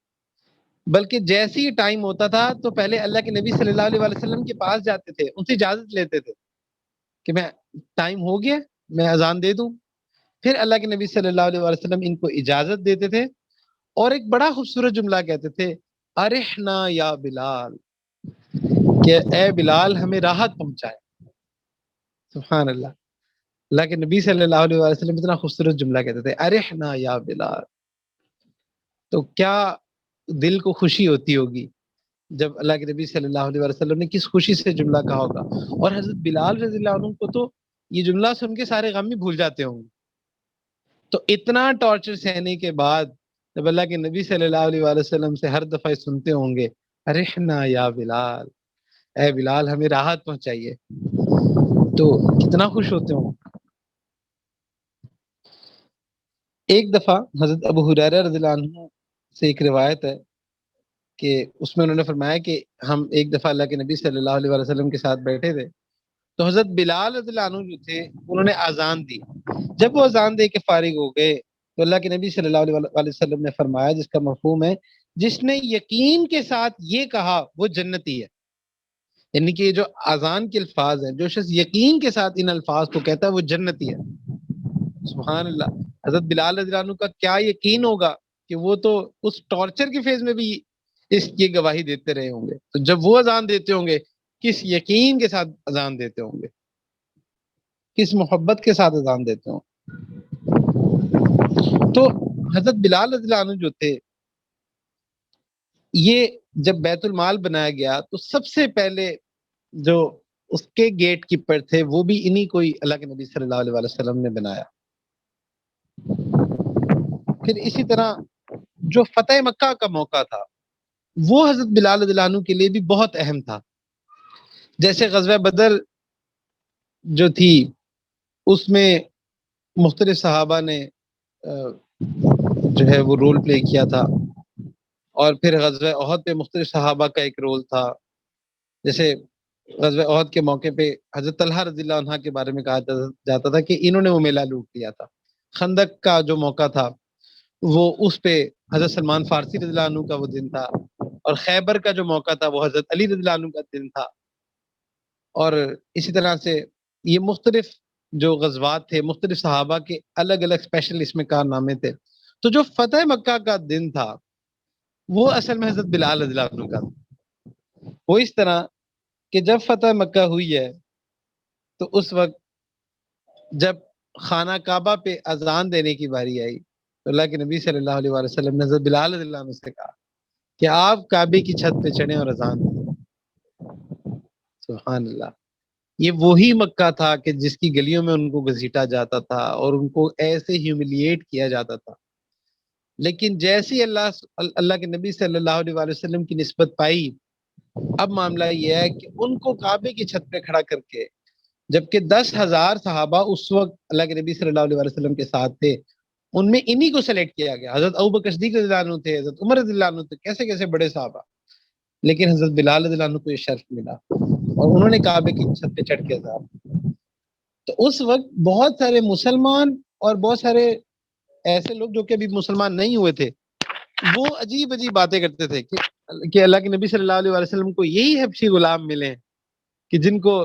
بلکہ جیسے ہی ٹائم ہوتا تھا تو پہلے اللہ کے نبی صلی اللہ علیہ وآلہ وسلم کے پاس جاتے تھے، ان سے اجازت لیتے تھے کہ میں ٹائم ہو گیا، میں اذان دے دوں. پھر اللہ کے نبی صلی اللہ علیہ وآلہ وسلم ان کو اجازت دیتے تھے اور ایک بڑا خوبصورت جملہ کہتے تھے، ارحنا یا بلال، کہ اے بلال ہمیں راحت پہنچائے. سبحان اللہ. اللہ کے نبی صلی اللہ علیہ وآلہ وسلم اتنا خوبصورت جملہ کہتے تھے، ارحنا یا بلال. تو کیا دل کو خوشی ہوتی ہوگی جب اللہ کے نبی صلی اللہ علیہ وسلم نے کس خوشی سے جملہ کہا ہوگا. اور حضرت بلال رضی اللہ عنہ کو تو یہ جملہ سن کے سارے غم ہی بھول جاتے ہوں گے. تو اتنا ٹارچر سہنے کے بعد جب اللہ کے نبی صلی اللہ علیہ وآلہ وسلم سے ہر دفعہ سنتے ہوں گے، ارحنا یا بلال، اے بلال ہمیں راحت پہنچائیے، تو کتنا خوش ہوتے ہوں. ایک دفعہ حضرت ابو ہریرہ رضی اللہ عنہ سے ایک روایت ہے کہ اس میں انہوں نے فرمایا کہ ہم ایک دفعہ اللہ کے نبی صلی اللہ علیہ وسلم کے ساتھ بیٹھے تھے تو حضرت بلال رضی اللہ عنہ جو تھے انہوں نے اذان دی. جب وہ اذان دے کے فارغ ہو گئے تو اللہ کے نبی صلی اللہ علیہ وسلم نے فرمایا، جس کا مفہوم ہے جس نے یقین کے ساتھ یہ کہا وہ جنتی ہے. یعنی کہ یہ جو اذان کے الفاظ ہیں، جو شخص یقین کے ساتھ ان الفاظ کو کہتا ہے وہ جنتی ہے. سبحان اللہ. حضرت بلال رضی اللہ عنہ کا کیا یقین ہوگا کہ وہ تو اس ٹارچر کے فیز میں بھی اس کی گواہی دیتے رہے ہوں گے. تو جب وہ اذان دیتے ہوں گے کس یقین کے ساتھ اذان دیتے ہوں گے، کس محبت کے ساتھ اذان دیتے ہوں. تو حضرت بلال رضی اللہ عنہ جو تھے، یہ جب بیت المال بنایا گیا تو سب سے پہلے جو اس کے گیٹ کیپر تھے وہ بھی انہی کوئی اللہ کے نبی صلی اللہ علیہ وسلم نے بنایا. پھر اسی طرح جو فتح مکہ کا موقع تھا وہ حضرت بلال رضی اللہ عنہ کے لیے بھی بہت اہم تھا. جیسے غزوہ بدر جو تھی اس میں مختلف صحابہ نے جو ہے وہ رول پلے کیا تھا، اور پھر غزوہ احد پہ مختلف صحابہ کا ایک رول تھا. جیسے غزوہ احد کے موقع پہ حضرت طلحہ رضی اللہ عنہ کے بارے میں کہا جاتا تھا کہ انہوں نے وہ میلہ لوٹ لیا تھا. خندق کا جو موقع تھا وہ اس پہ حضرت سلمان فارسی رضی اللہ عنہ کا وہ دن تھا، اور خیبر کا جو موقع تھا وہ حضرت علی رضی اللہ عنہ کا دن تھا. اور اسی طرح سے یہ مختلف جو غزوات تھے مختلف صحابہ کے الگ الگ اسپیشل اس میں کارنامے تھے. تو جو فتح مکہ کا دن تھا وہ اصل میں حضرت بلال رضی اللہ عنہ کا تھا. وہ اس طرح کہ جب فتح مکہ ہوئی ہے تو اس وقت جب خانہ کعبہ پہ اذان دینے کی باری آئی تو اللہ کے نبی صلی اللہ علیہ وسلم نے حضرت بلال رضی اللہ عنہ سے کہا کہ آپ کعبے کی چھت پہ چڑھیں اور اذان دیں. سبحان اللہ. یہ وہی مکہ تھا کہ جس کی گلیوں میں ان کو گھسیٹا جاتا تھا اور ان کو ایسے ہیوملیٹ کیا جاتا تھا، لیکن جیسے اللہ کے نبی صلی اللہ علیہ وسلم کی نسبت پائی، اب معاملہ یہ ہے کہ ان کو کعبے کی چھت پہ کھڑا کر کے، جبکہ 10,000 صحابہ اس وقت اللہ کے نبی صلی اللہ علیہ وسلم کے ساتھ تھے، ان میں انہی کو سلیکٹ کیا گیا. حضرت ابوبکر صدیق رضی اللہ عنہ تھے، حضرت عمر رضی اللہ عنہ تھے، کیسے کیسے بڑے صحابہ. لیکن حضرت بلال رضی اللہ عنہ کو یہ شرف ملا اور انہوں نے کعبے کی چھت پہ چڑھ کے اذان. تو اس وقت بہت سارے مسلمان اور بہت سارے ایسے لوگ جو کہ ابھی مسلمان نہیں ہوئے تھے وہ عجیب عجیب باتیں کرتے تھے کہ اللہ کے نبی صلی اللہ علیہ وسلم کو یہی حبشی غلام ملے ہیں کہ جن کو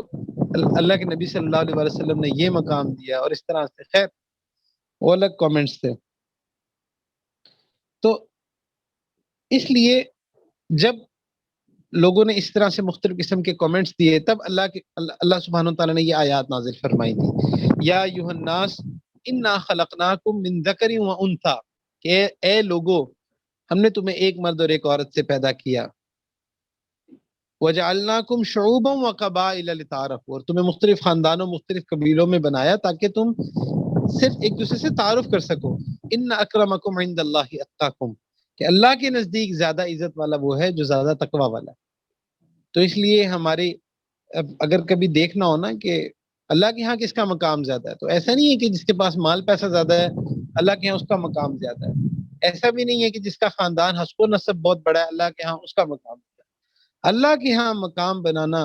اللہ کے نبی صلی اللہ علیہ وسلم نے یہ مقام دیا اور اس طرح سے. خیر وہ الگ کامنٹس تھے. تو اس لیے جب لوگوں نے اس طرح سے مختلف قسم کے کامنٹس دیے تب اللہ سبحانہ و تعالیٰ نے یہ آیات نازل فرمائی تھی. یا ایھا الناس انا خلقناکم من ذکر و انثی کہ اے لوگو ہم نے تمہیں ایک مرد اور ایک عورت سے پیدا کیا. وجعلناکم شعوبا وقبائل لتعارفوا اور تمہیں مختلف خاندانوں مختلف قبیلوں میں بنایا تاکہ تم صرف ایک دوسرے سے تعارف کر سکو. ان اکرمکم عند اللہ اتقاکم کہ اللہ کے نزدیک زیادہ عزت والا وہ ہے جو زیادہ تقوی والا ہے. تو اس لیے ہماری اگر کبھی دیکھنا ہو نا کہ اللہ کے ہاں کس کا مقام زیادہ ہے تو ایسا نہیں ہے کہ جس کے پاس مال پیسہ زیادہ ہے اللہ کے ہاں اس کا مقام زیادہ ہے. ایسا بھی نہیں ہے کہ جس کا خاندان حسب و نسب بہت بڑا ہے اللہ کے ہاں اس کا مقام زیادہ ہے. اللہ کے ہاں مقام بنانا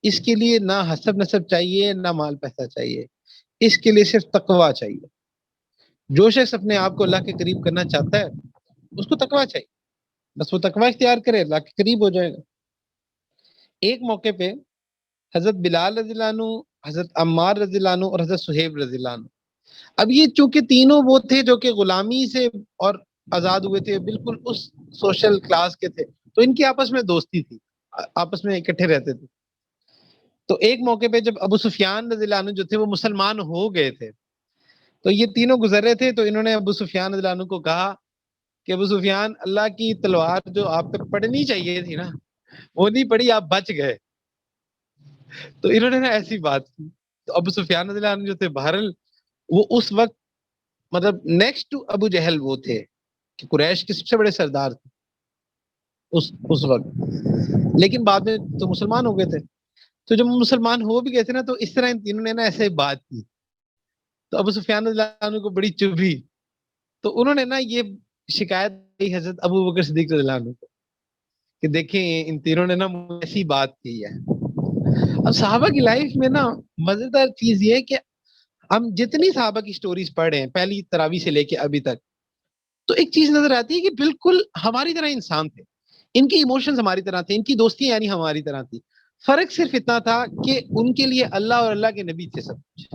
اس کے لیے نہ حسب نسب چاہیے نہ مال پیسہ چاہیے. اس کے لیے صرف تقوی چاہیے. جو شخص اپنے آپ کو اللہ کے قریب کرنا چاہتا ہے اس کو تقوی چاہیے. بس وہ تقوی اختیار کرے اللہ کے قریب ہو جائے گا. ایک موقع پہ حضرت بلال رضی اللہ عنہ حضرت عمار رضی اللہ عنہ اور حضرت صہیب رضی اللہ عنہ اب یہ چونکہ تینوں وہ تھے جو کہ غلامی سے اور آزاد ہوئے تھے بالکل اس سوشل کلاس کے تھے تو ان کی آپس میں دوستی تھی آپس میں اکٹھے رہتے تھے. تو ایک موقع پہ جب ابو سفیان رضی اللہ عنہ جو تھے وہ مسلمان ہو گئے تھے تو یہ تینوں گزر رہے تھے تو انہوں نے ابو سفیان رضی اللہ عنہ کو کہا کہ ابو سفیان اللہ کی تلوار جو آپ پہ پڑنی چاہیے تھی نا وہ نہیں پڑی آپ بچ گئے. تو انہوں نے نا ایسی بات کی. تو ابو سفیان رضی اللہ عنہ جو تھے بہرحال وہ اس وقت مطلب نیکسٹ ٹو ابو جہل وہ تھے کہ قریش کے سب سے بڑے سردار تھے اس وقت. لیکن بعد میں تو مسلمان ہو گئے تھے. تو جب مسلمان ہو بھی گئے تھے نا تو اس طرح ان تینوں نے نا ایسے بات کی تو ابو سفیان رضی اللہ عنہ کو بڑی چبھی. تو انہوں نے نا یہ شکایت کی حضرت ابو بکر صدیق رضی اللہ عنہ کو کہ دیکھیں ان تینوں نے نا ایسی بات کی ہے. اب صحابہ کی لائف میں نا مزیدار چیز یہ ہے کہ ہم جتنی صحابہ کی سٹوریز پڑھ رہے ہیں پہلی تراویح سے لے کے ابھی تک تو ایک چیز نظر آتی ہے کہ بالکل ہماری طرح انسان تھے. ان کے ایموشنز ہماری طرح تھے ان کی دوستیاں یعنی ہماری طرح تھی. فرق صرف اتنا تھا کہ ان کے لیے اللہ اور اللہ کے نبی تھے سب کچھ.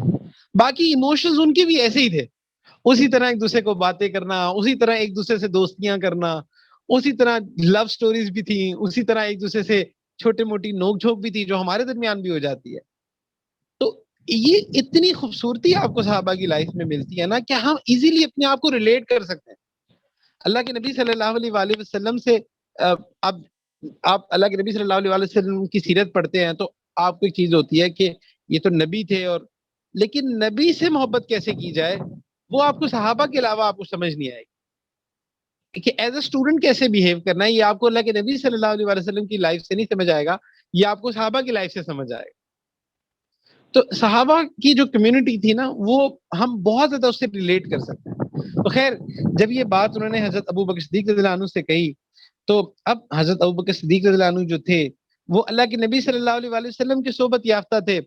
باقی ایموشنز ان کے بھی ایسے ہی تھے. اسی طرح ایک دوسرے کو باتیں کرنا اسی طرح ایک دوسرے سے دوستیاں کرنا اسی طرح لو سٹوریز بھی تھیں اسی طرح ایک دوسرے سے چھوٹی موٹی نوک جھوک بھی تھی جو ہمارے درمیان بھی ہو جاتی ہے. تو یہ اتنی خوبصورتی آپ کو صحابہ کی لائف میں ملتی ہے نا کہ ہم ایزیلی اپنے آپ کو ریلیٹ کر سکتے ہیں. اللہ کے نبی صلی اللہ علیہ وآلہ وسلم سے اب آپ اللہ کے نبی صلی اللہ علیہ وآلہ وسلم کی سیرت پڑھتے ہیں تو آپ کو ایک چیز ہوتی ہے کہ یہ تو نبی تھے اور لیکن نبی سے محبت کیسے کی جائے وہ آپ کو صحابہ کے علاوہ آپ کو سمجھ نہیں آئے گی کہ ایز اے اسٹوڈنٹ کیسے بیہیو کرنا ہے یہ آپ کو اللہ کے نبی صلی اللہ علیہ وآلہ وسلم کی لائف سے نہیں سمجھ آئے گا یہ آپ کو صحابہ کی لائف سے سمجھ آئے گا. تو صحابہ کی جو کمیونٹی تھی نا وہ ہم بہت زیادہ اس سے ریلیٹ کر سکتے ہیں. تو خیر جب یہ بات انہوں نے حضرت ابو بکر صدیق رضی اللہ عنہ سے کہی تو اب حضرت ابو بکر صدیق رضی اللہ عنہ جو تھے وہ اللہ کے نبی صلی اللہ علیہ وآلہ وسلم کی صحبت یافتہ تھے.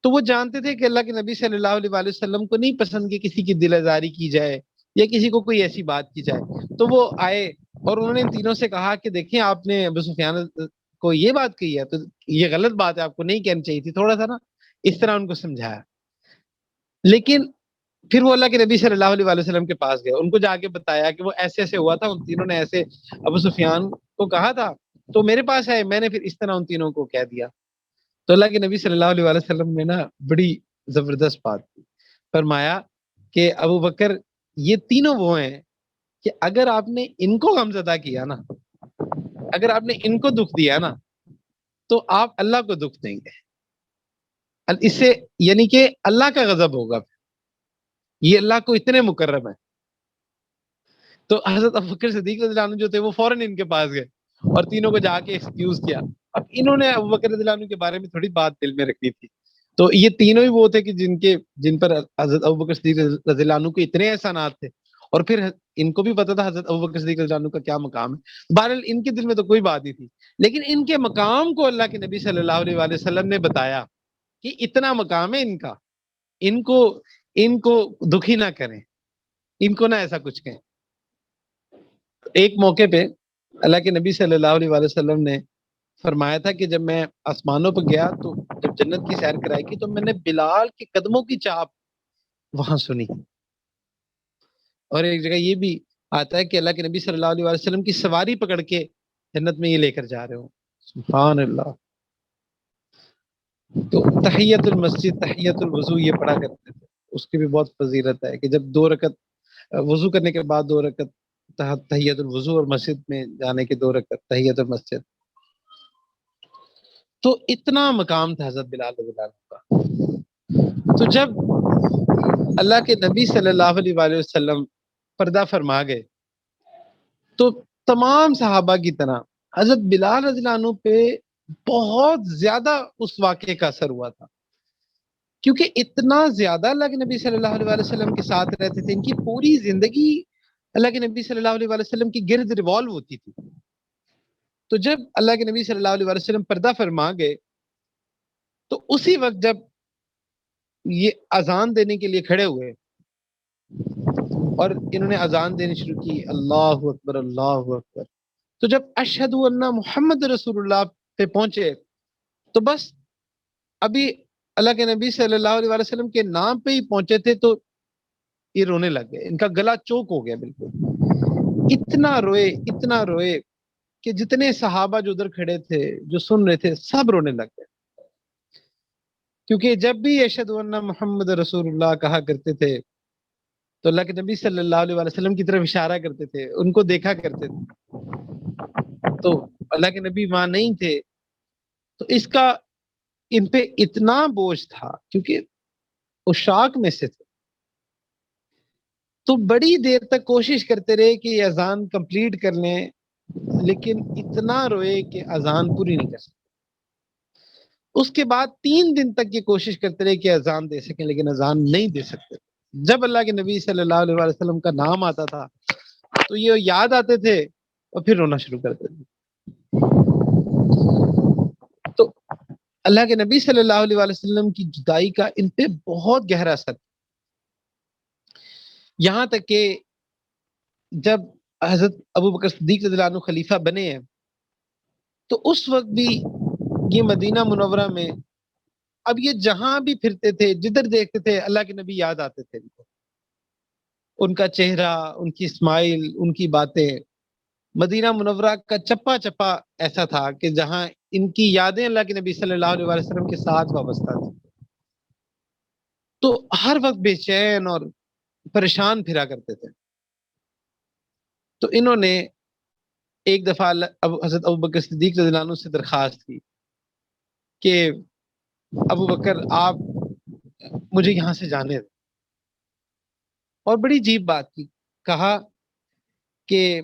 تو وہ جانتے تھے کہ اللہ کے نبی صلی اللہ علیہ وآلہ وسلم کو نہیں پسند کہ کسی کی دل آزاری کی جائے یا کسی کو کوئی ایسی بات کی جائے. تو وہ آئے اور انہوں نے ان تینوں سے کہا کہ دیکھیں آپ نے ابو سفیان کو یہ بات کہی ہے تو یہ غلط بات ہے آپ کو نہیں کہنی چاہیے تھی. تھوڑا سا نا اس طرح ان کو سمجھایا. لیکن پھر وہ اللہ کے نبی صلی اللہ علیہ وآلہ وسلم کے پاس گئے ان کو جا کے بتایا کہ وہ ایسے ایسے ہوا تھا ان تینوں نے ایسے ابو سفیان کو کہا تھا تو میرے پاس ہے میں نے پھر اس طرح ان تینوں کو کہہ دیا. تو اللہ کے نبی صلی اللہ علیہ وآلہ وسلم نے نا بڑی زبردست بات کی. فرمایا کہ ابو بکر یہ تینوں وہ ہیں کہ اگر آپ نے ان کو غمزدہ کیا نا اگر آپ نے ان کو دکھ دیا نا تو آپ اللہ کو دکھ دیں گے. اس سے یعنی کہ اللہ کا غضب ہوگا یہ اللہ کو اتنے مکرم ہے. تو حضرت ابو بکر صدیق رضی اللہ عنہ جو تھے وہ فوراً ان کے پاس گئے اور تینوں کو جا کے ایکسکیوز کیا. اب انہوں نے ابو بکر رضی اللہ عنہ کے بارے میں تھوڑی بات دل میں رکھنی تھی. تو یہ تینوں ہی وہ تھے کہ جن پر حضرت ابو بکر صدیق رضی اللہ عنہ کو اتنے احسانات تھے اور پھر ان کو بھی پتا تھا حضرت ابوبکر صدیق رضی اللہ عنہ کا کیا مقام ہے. بہرحال ان کے دل میں تو کوئی بات نہیں تھی، لیکن ان کے مقام کو اللہ کے نبی صلی اللہ علیہ وآلہ وسلم نے بتایا کہ اتنا مقام ہے ان کا، ان کو دکھی نہ کریں، ان کو نہ ایسا کچھ کہیں. ایک موقع پہ اللہ کے نبی صلی اللہ علیہ وآلہ وسلم نے فرمایا تھا کہ جب میں آسمانوں پہ گیا تو جب جنت کی سیر کرائی کی تو میں نے بلال کے قدموں کی چاپ وہاں سنی. اور ایک جگہ یہ بھی آتا ہے کہ اللہ کے نبی صلی اللہ علیہ وسلم کی سواری پکڑ کے جنت میں یہ لے کر جا رہے ہوں. سبحان اللہ. تو تحیت المسجد، تحیت الوضو یہ پڑھا کرتے تھے، اس کی بھی بہت فضیلت ہے کہ جب 2 رکعت وضو کرنے کے بعد 2 رکعت تحیت الوضو اور مسجد میں جانے کے 2 رکعت تحیت المسجد. تو اتنا مقام تھا حضرت بلال رضی اللہ عنہ کا. تو جب اللہ کے نبی صلی اللہ علیہ وآلہ وسلم پردہ فرما گئے تو تمام صحابہ کی طرح حضرت بلال رضی اللہ عنہ پہ بہت زیادہ اس واقعے کا اثر ہوا تھا، کیونکہ اتنا زیادہ اللہ کے نبی صلی اللہ علیہ وآلہ وسلم کے ساتھ رہتے تھے. ان کی پوری زندگی اللہ کے نبی صلی اللہ علیہ وآلہ وسلم کی گرد ریوالو ہوتی تھی. تو جب اللہ کے نبی صلی اللہ علیہ وآلہ وسلم پردہ فرما گئے تو اسی وقت جب یہ اذان دینے کے لیے کھڑے ہوئے اور انہوں نے اذان دینی شروع کی، اللہ اکبر اللہ اکبر، تو جب اشہد ان محمد رسول اللہ پہ پہنچے تو بس ابھی اللہ کے نبی صلی اللہ علیہ وآلہ وسلم کے نام پہ ہی پہنچے تھے تو یہ رونے لگ گئے. ان کا گلا چوک ہو گیا بالکل. اتنا روئے کہ جتنے صحابہ جو ادھر کھڑے تھے جو سن رہے تھے سب رونے لگ گئے. کیونکہ جب بھی اشہد ان محمد رسول اللہ کہا کرتے تھے تو اللہ کے نبی صلی اللہ علیہ وسلم کی طرف اشارہ کرتے تھے، ان کو دیکھا کرتے تھے. تو اللہ کے نبی وہاں نہیں تھے تو اس کا ان پہ اتنا بوجھ تھا کیونکہ عشاق میں سے تھے. تو بڑی دیر تک کوشش کرتے رہے کہ یہ اذان کمپلیٹ کر لیں، لیکن اتنا روئے کہ اذان پوری نہیں کر سکتے. اس کے بعد 3 دن تک یہ کوشش کرتے رہے کہ اذان دے سکیں لیکن اذان نہیں دے سکتے. جب اللہ کے نبی صلی اللہ علیہ وسلم کا نام آتا تھا تو یہ یاد آتے تھے اور پھر رونا شروع کرتے تھے. تو اللہ کے نبی صلی اللہ علیہ وسلم کی جدائی کا ان پہ بہت گہرا اثر، یہاں تک کہ جب حضرت ابوبکر صدیق رضی اللہ عنہ خلیفہ بنے ہیں تو اس وقت بھی یہ مدینہ منورہ میں اب یہ جہاں بھی پھرتے تھے جدھر دیکھتے تھے اللہ کے نبی یاد آتے تھے. ان کا چہرہ، ان کی اسمائل، ان کی باتیں، مدینہ منورہ کا چپا چپا ایسا تھا کہ جہاں ان کی یادیں اللہ کے نبی صلی اللہ علیہ وسلم کے ساتھ وابستہ تھی. تو ہر وقت بے چین اور پریشان پھرا کرتے تھے. تو انہوں نے ایک دفعہ حضرت ابوبکر صدیق رضی اللہ عنہ سے درخواست کی کہ ابو بکر آپ مجھے یہاں سے جانے دیں. اور بڑی عجیب بات کی، کہا کہ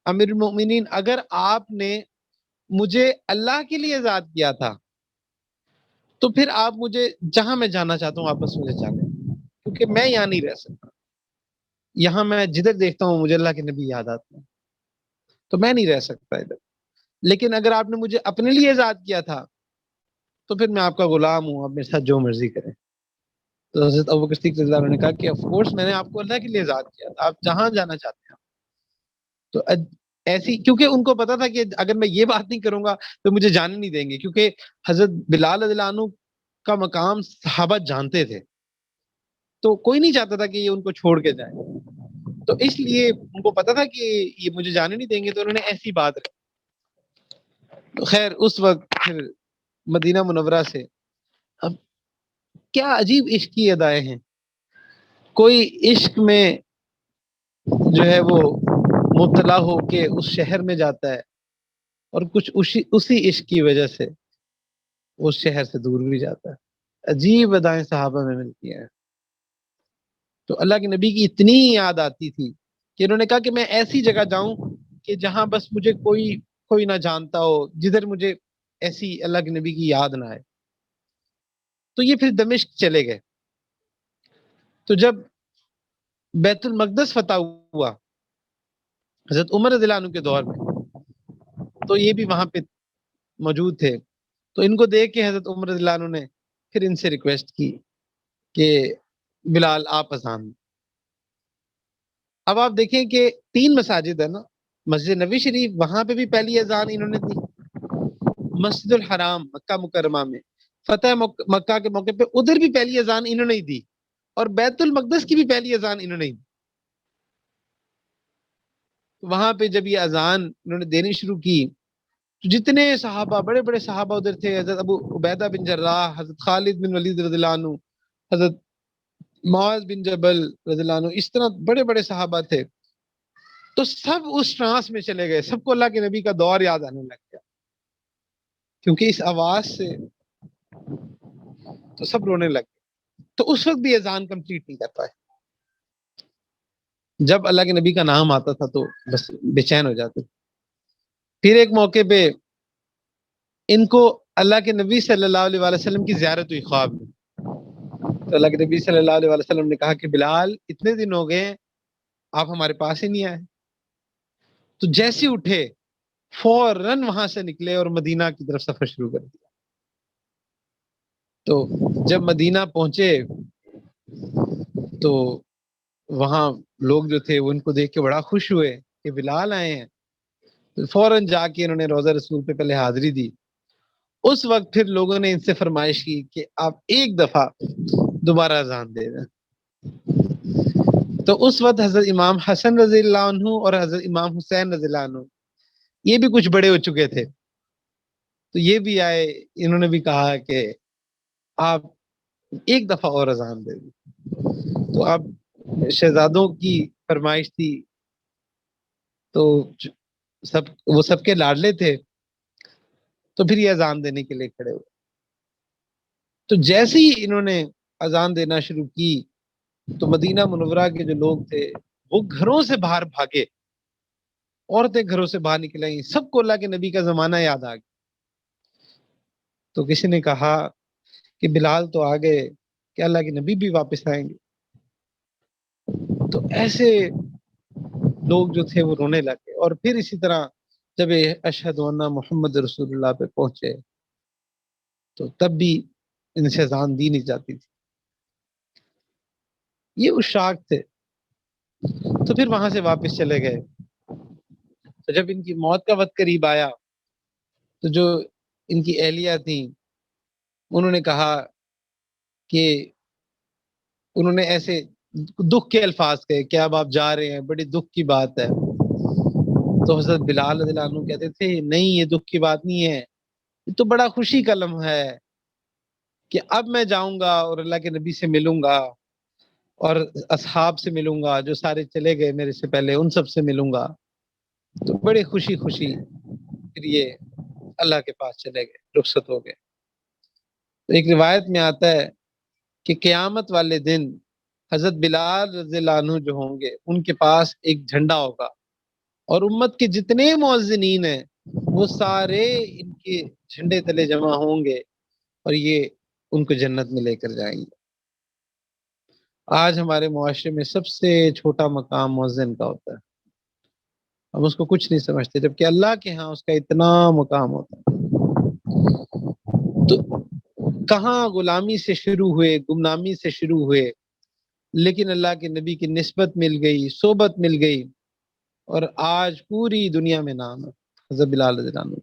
امیر المؤمنین اگر آپ نے مجھے اللہ کے لیے آزاد کیا تھا تو پھر آپ مجھے جہاں میں جانا چاہتا ہوں واپس مجھے جانے، کیونکہ میں یہاں نہیں رہ سکتا. یہاں میں جدھر دیکھتا ہوں مجھے اللہ کے نبی یاد آتے ہیں تو میں نہیں رہ سکتا ادھر. لیکن اگر آپ نے مجھے اپنے لیے آزاد کیا تھا تو پھر میں آپ کا غلام ہوں، آپ میرے ساتھ جو مرضی کریں. تو حضرت ابوبکر صدیق رضی اللہ عنہ نے کہا کہ آف کورس میں نے آپ کو اللہ کے لیے آزاد کیا تھا، آپ جہاں جانا چاہتے ہیں. تو ایسی، کیونکہ ان کو پتا تھا کہ اگر میں یہ بات نہیں کروں گا تو مجھے جانے نہیں دیں گے، کیونکہ حضرت بلال رضی اللہ عنہ کا مقام صحابہ جانتے تھے تو کوئی نہیں چاہتا تھا کہ یہ ان کو چھوڑ کے جائیں. تو اس لیے ان کو پتا تھا کہ یہ مجھے جانے نہیں دیں گے تو انہوں نے ایسی بات رکھی. تو خیر اس وقت پھر مدینہ منورہ سے اب کیا عجیب عشق کی ادائیں ہیں. کوئی عشق میں جو ہے وہ مبتلا ہو کے اس شہر میں جاتا ہے اور کچھ اسی عشق کی وجہ سے اس شہر سے دور بھی جاتا ہے. عجیب ادائیں صحابہ میں ملتی ہیں. تو اللہ کے نبی کی اتنی یاد آتی تھی کہ انہوں نے کہا کہ میں ایسی جگہ جاؤں کہ جہاں بس مجھے کوئی نہ جانتا ہو، جدھر مجھے ایسی اللہ کے نبی کی یاد نہ آئے. تو یہ پھر دمشق چلے گئے. تو جب بیت المقدس فتح ہوا حضرت عمر رضی اللہ عنہ کے دور میں، تو یہ بھی وہاں پہ موجود تھے، تو ان کو دیکھ کے حضرت عمر رضی اللہ عنہ نے پھر ان سے ریکویسٹ کی کہ بلال آپ اذان دیں۔ اب آپ دیکھیں کہ 3 مساجد ہے نا، مسجد نبی شریف وہاں پہ بھی پہلی اذان انہوں نے دی، مسجد الحرام مکہ مکرمہ میں فتح مکہ کے موقع پہ ادھر بھی پہلی اذان انہوں نے ہی دی، اور بیت المقدس کی بھی پہلی اذان انہوں نے ہی دی۔ وہاں پہ جب یہ اذان انہوں نے دینی شروع کی تو جتنے صحابہ، بڑے بڑے صحابہ ادھر تھے، حضرت ابو عبیدہ بن جراح، حضرت خالد بن ولید رضی اللہ عنہ، حضرت معاذ بن جبل رضی اللہ عنہ، اس طرح بڑے بڑے صحابہ تھے، تو سب اس ٹرانس میں چلے گئے، سب کو اللہ کے نبی کا دور یاد آنے لگ گیا، کیونکہ اس آواز سے تو سب رونے لگ گئے۔ تو اس وقت بھی اذان کمپلیٹ نہیں کر پائے، جب اللہ کے نبی کا نام آتا تھا تو بس بے چین ہو جاتے۔ پھر ایک موقع پہ ان کو اللہ کے نبی صلی اللہ علیہ وسلم کی زیارت ہوئی خواب میں، تو اللہ کے نبی صلی اللہ علیہ وسلم نے کہا کہ بلال اتنے دن ہو گئے آپ ہمارے پاس ہی نہیں آئے، تو جیسے اٹھے فوراً وہاں سے نکلے اور مدینہ کی طرف سفر شروع کر دیا۔ تو جب مدینہ پہنچے تو وہاں لوگ جو تھے وہ ان کو دیکھ کے بڑا خوش ہوئے کہ بلال آئے ہیں، تو فوراً جا کے انہوں نے روضہ رسول پہ پہلے حاضری دی۔ اس وقت پھر لوگوں نے ان سے فرمائش کی کہ آپ ایک دفعہ دوبارہ اذان دے دیں۔ تو اس وقت حضرت امام حسن رضی اللہ عنہ اور حضرت امام حسین رضی اللہ عنہ یہ بھی کچھ بڑے ہو چکے تھے، تو یہ بھی آئے، انہوں نے بھی کہا کہ آپ ایک دفعہ اور اذان دے دیں۔ تو اب شہزادوں کی فرمائش تھی، تو وہ سب کے لاڈلے تھے، تو پھر یہ اذان دینے کے لیے کھڑے ہوئے۔ تو جیسے ہی انہوں نے اذان دینا شروع کی تو مدینہ منورہ کے جو لوگ تھے وہ گھروں سے باہر بھاگے، عورتیں گھروں سے باہر نکل آئیں، سب کو اللہ کے نبی کا زمانہ یاد آ گیا۔ تو کسی نے کہا کہ بلال تو آ گئے، کہ اللہ کے نبی بھی واپس آئیں گے؟ تو ایسے لوگ جو تھے وہ رونے لگے، اور پھر اسی طرح جب اشہد ان محمد رسول اللہ پہ پہنچے تو تب بھی ان سے اذان دی نہیں جاتی تھی۔ یہ عشاق تھے، تو پھر وہاں سے واپس چلے گئے۔ تو جب ان کی موت کا وقت قریب آیا تو جو ان کی اہلیہ تھیں انہوں نے کہا کہ انہوں نے ایسے دکھ کے الفاظ کہے کہ اب آپ جا رہے ہیں، بڑی دکھ کی بات ہے۔ تو حضرت بلال رضی اللہ عنہ کہتے تھے نہیں، یہ دکھ کی بات نہیں ہے، یہ تو بڑا خوشی کا لمحہ ہے کہ اب میں جاؤں گا اور اللہ کے نبی سے ملوں گا، اور اصحاب سے ملوں گا جو سارے چلے گئے میرے سے پہلے، ان سب سے ملوں گا۔ تو بڑے خوشی خوشی پھر یہ اللہ کے پاس چلے گئے، رخصت ہو گئے۔ تو ایک روایت میں آتا ہے کہ قیامت والے دن حضرت بلال رضی اللہ عنہ جو ہوں گے ان کے پاس ایک جھنڈا ہوگا، اور امت کے جتنے مؤذنین ہیں وہ سارے ان کے جھنڈے تلے جمع ہوں گے، اور یہ ان کو جنت میں لے کر جائیں گے۔ آج ہمارے معاشرے میں سب سے چھوٹا مقام مؤذن کا ہوتا ہے، ہم اس کو کچھ نہیں سمجھتے، جبکہ اللہ کے ہاں اس کا اتنا مقام ہوتا ہے۔ تو کہاں غلامی سے شروع ہوئے، گمنامی سے شروع ہوئے، لیکن اللہ کے نبی کی نسبت مل گئی، صحبت مل گئی، اور آج پوری دنیا میں نام ہے حضرت بلال رضی اللہ عنہ۔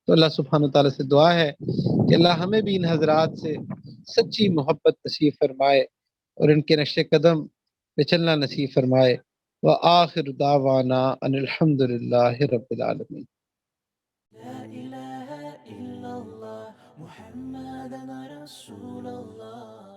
تو اللہ سبحانہ تعالیٰ سے دعا ہے کہ اللہ ہمیں بھی ان حضرات سے سچی محبت نصیب فرمائے اور ان کے نقش قدم پہ چلنا نصیب فرمائے۔ وآخر دعوانا ان الحمد للہ رب العالمین۔ لا إله إلا الله محمد رسول الله